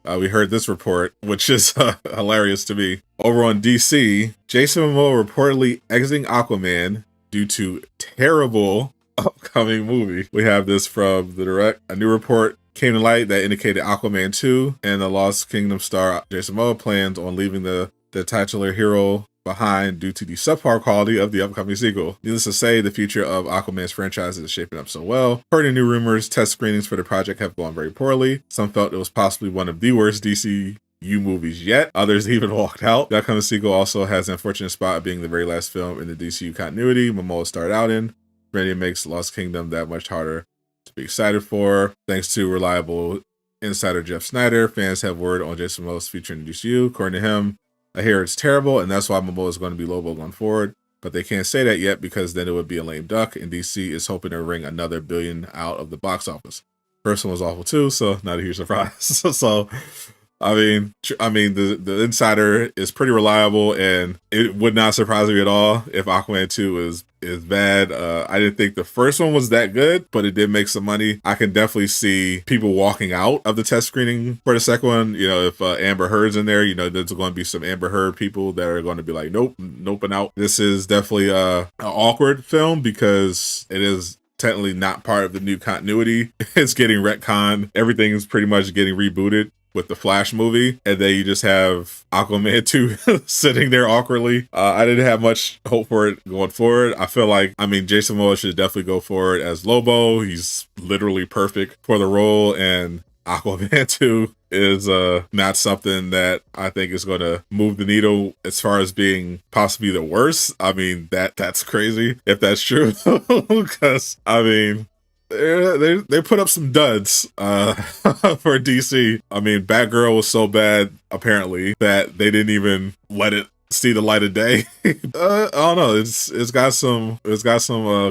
We heard this report, which is hilarious to me. Over on DC, Jason Momoa reportedly exiting Aquaman due to terrible upcoming movie. We have this from the Durag. A new report came to light that indicated Aquaman 2 and the Lost Kingdom star Jason Momoa plans on leaving the titular hero behind due to the subpar quality of the upcoming sequel. Needless to say, the future of Aquaman's franchise is shaping up so well. According to new rumors, test screenings for the project have gone very poorly. Some felt it was possibly one of the worst DCU movies yet. Others even walked out. The upcoming sequel also has an unfortunate spot of being the very last film in the DCU continuity Momoa started out in. Really makes Lost Kingdom that much harder to be excited for. Thanks to reliable insider Jeff Snyder, fans have word on Jason Momoa's future in the DCU. According to him, I hear it's terrible, and that's why Momoa is going to be Lobo going forward. But they can't say that yet because then it would be a lame duck, and DC is hoping to wring another billion out of the box office. First one was awful too, so not a huge surprise. So, I mean, the insider is pretty reliable, and it would not surprise me at all if Aquaman 2 is bad. I didn't think the first one was that good, but it did make some money. I can definitely see people walking out of the test screening for the second one. You know, if Amber Heard's in there, you know, there's going to be some Amber Heard people that are going to be like, nope, and out. This is definitely an awkward film because it is technically not part of the new continuity. It's getting retconned. Everything's pretty much getting rebooted with the Flash movie, and then you just have Aquaman 2 sitting there awkwardly. I didn't have much hope for it going forward. I feel like, Jason Momoa should definitely go forward as Lobo. He's literally perfect for the role, and Aquaman 2 is not something that I think is going to move the needle as far as being possibly the worst. That's crazy if that's true, because they put up some duds for DC. Batgirl was so bad apparently that they didn't even let it see the light of day. I don't know. It's got some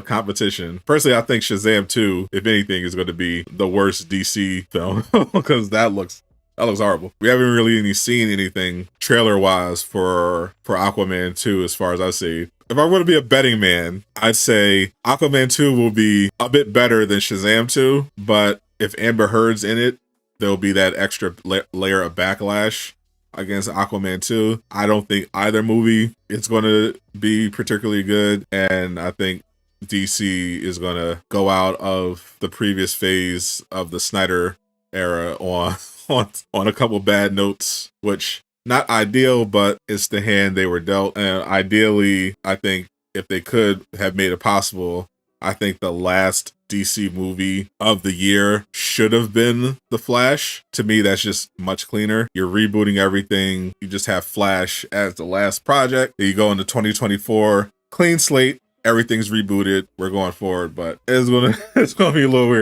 competition. Personally, I think Shazam 2, if anything, is going to be the worst DC film because that looks horrible. We haven't really seen anything trailer wise for Aquaman 2 as far as I see. If I were to be a betting man, I'd say Aquaman 2 will be a bit better than Shazam 2, but if Amber Heard's in it, there'll be that extra layer of backlash against Aquaman 2. I don't think either movie is going to be particularly good, and I think DC is going to go out of the previous phase of the Snyder era on a couple bad notes, which not ideal, but it's the hand they were dealt. And ideally, I think if they could have made it possible, I think the last DC movie of the year should have been The Flash. To me, that's just much cleaner. You're rebooting everything. You just have Flash as the last project. You go into 2024, clean slate. Everything's rebooted. We're going forward, but it's gonna be a little weird